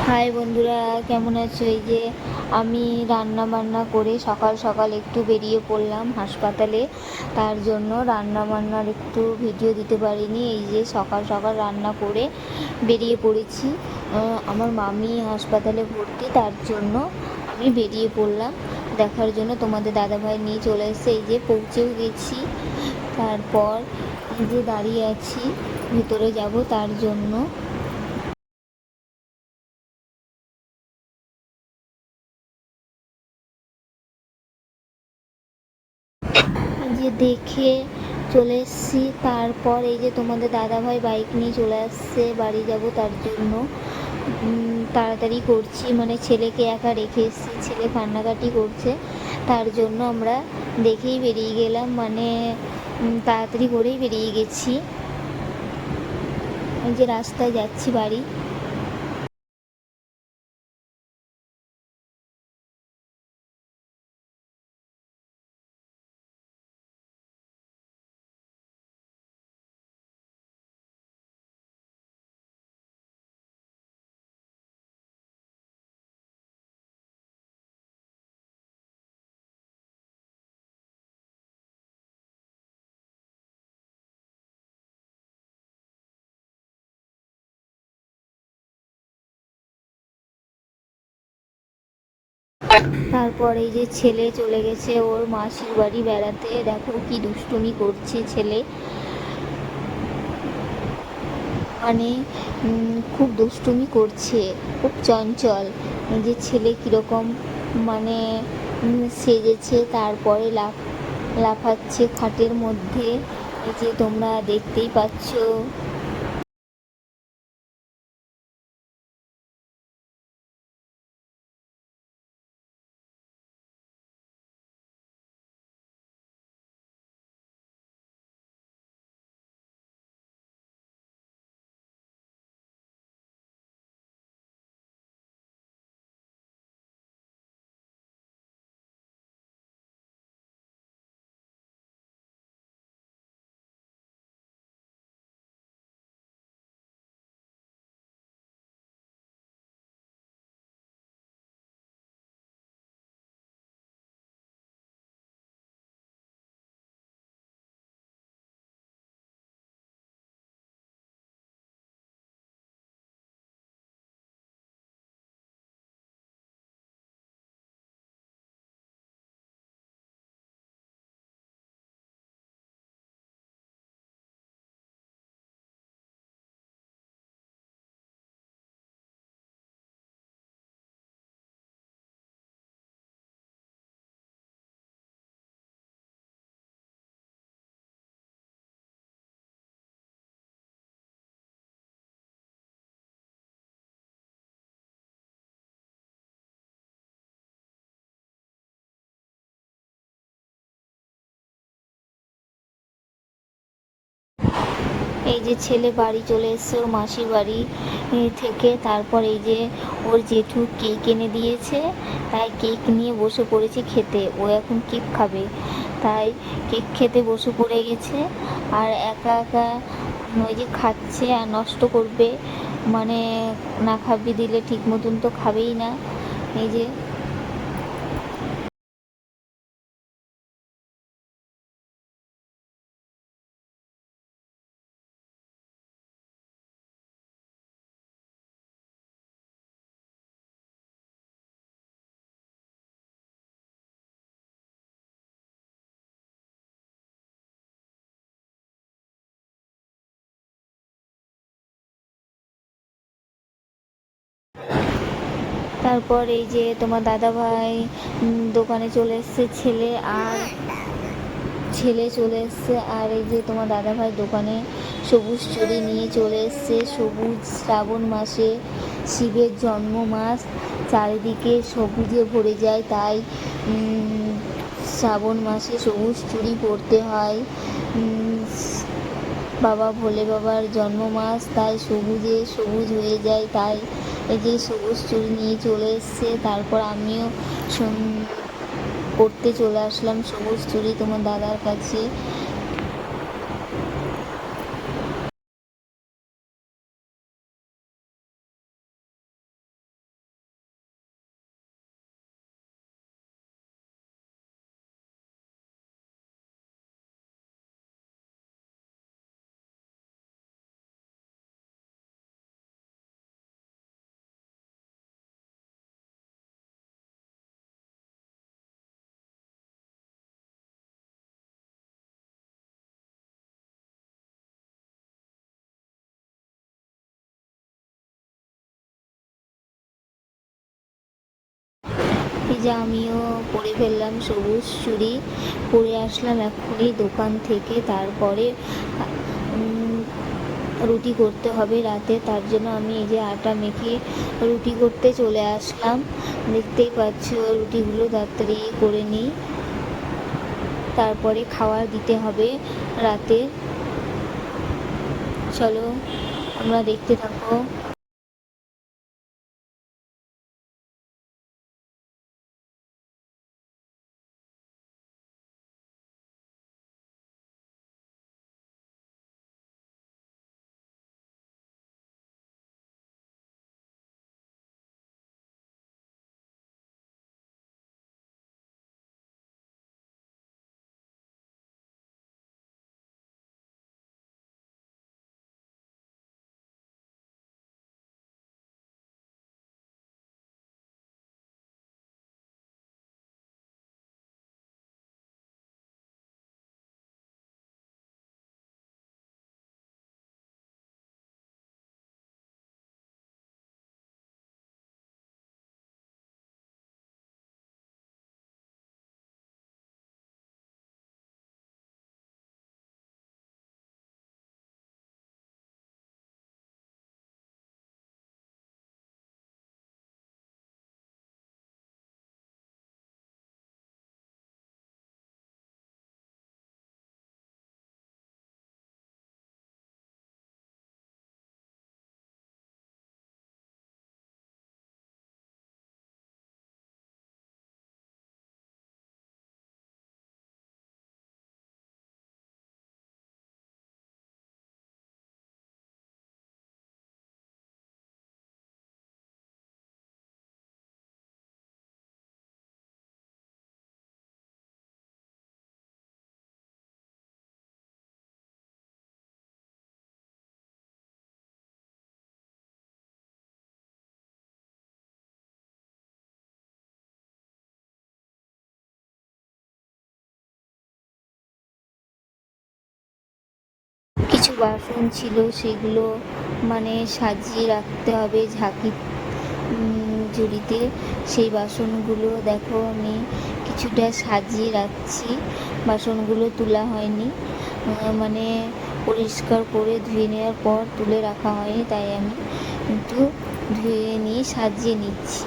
High বন্ধুরা, কেমন আছো? এই যে আমি রান্না বান্না করে সকাল সকাল একটু বেরিয়ে পড়লাম হাসপাতালে। তার জন্য রান্না বান্নার একটু ভিডিও দিতে পারিনি। এই যে সকাল সকাল রান্না করে বেরিয়ে পড়েছি। আমার মামি হাসপাতালে ভর্তি, তার জন্য আমি বেরিয়ে পড়লাম দেখার জন্য। তোমাদের দাদাভাই নিয়ে চলে এসেছে, এই যে পৌঁছেও গেছি। তারপর এই যে দাঁড়িয়ে আছি, ভিতরে যাব তার জন্য। যে দেখে চলে এসেছি। তারপর এই যে তোমাদের দাদাভাই বাইক নিয়ে চলে আসছে, বাড়ি যাব তার জন্য তাড়াতাড়ি করছি, মানে ছেলেকে একা রেখে এসেছি, ছেলে কান্নাকাটি করছে, তার জন্য আমরা দেখেই বেরিয়ে গেলাম, মানে তাড়াতাড়ি করেই বেরিয়ে গেছি। এই যে রাস্তায় যাচ্ছি বাড়ি। তারপর এই যে ছেলে চলে গেছে ওর মাসির বাড়ি বেড়াতে। দেখো কি দুষ্টুমি করছে ছেলে, মানে খুব দুষ্টুমি করছে, খুব চঞ্চল। এই যে ছেলে কীরকম মানে সেজেছে, তারপরে লাফাচ্ছে খাটের মধ্যে, এই যে তোমরা দেখতেই পাচ্ছ। এই যে ছেলে বাড়ি চলে এসছে ওর মাসির বাড়ি থেকে। তারপর এই যে ওর জেঠু কেক এনে দিয়েছে, তাই কেক নিয়ে বসে পড়েছে খেতে। ও এখন কেক খাবে, তাই কেক খেতে বসে পড়ে গেছে। আর একা একা ওই যে খাচ্ছে আর নষ্ট করবে, মানে না খাবি দিলে ঠিক মতন তো খাবেই না। এই যে তারপর এই যে তোমার দাদাভাই দোকানে চলে এসছে, ছেলে চলে এসছে। আর এই যে তোমার দাদাভাই দোকানে সবুজ চুড়ি নিয়ে চলে এসছে। সবুজ, শ্রাবণ মাসে শিবের জন্ম মাস, চারিদিকে সবুজে ভরে যায়, তাই শ্রাবণ মাসে সবুজ চুড়ি পরতে হয়। বাবা ভোলে বাবার জন্ম মাস, তাই সবুজে সবুজ হয়ে যায়, তাই এই যে সবুজ চুড়ি নিয়ে চলে এসছে। তারপর আমিও পড়তে চলে আসলাম সবুজ চুড়ি তোমার দাদার কাছে। এই যে আমিও পরে ফেললাম সবুজ চুড়ি, পরে আসলাম এক্ষুনি দোকান থেকে। তারপরে রুটি করতে হবে রাতে, তার জন্য আমি এই যে আটা মেখে রুটি করতে চলে আসলাম। দেখতেই পাচ্ছ রুটিগুলো তাড়াতাড়ি করে নিই, তারপরে খাবার দিতে হবে রাতে। চলো আমরা দেখতে থাকো। কিছু বাসন ছিল সেগুলো মানে সাজিয়ে রাখতে হবে ঝাঁকি ঝুড়িতে। সেই বাসনগুলো দেখো আমি কিছুটা সাজিয়ে রাখছি, বাসনগুলো তোলা হয়নি, মানে পরিষ্কার করে ধুয়ে নেওয়ার পর তুলে রাখা হয়নি, তাই আমি একটু ধুয়ে নিয়ে সাজিয়ে নিচ্ছি।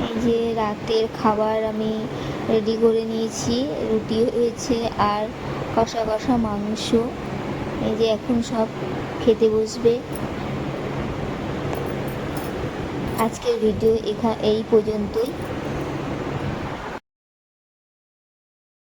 এই যে রাতের খাবার আমি রেডি করে নিয়েছি, রুটি হয়েছে আর কষা কষা মাংস। এই যে এখন সব খেতে বসবে। আজকের ভিডিও এই পর্যন্তই।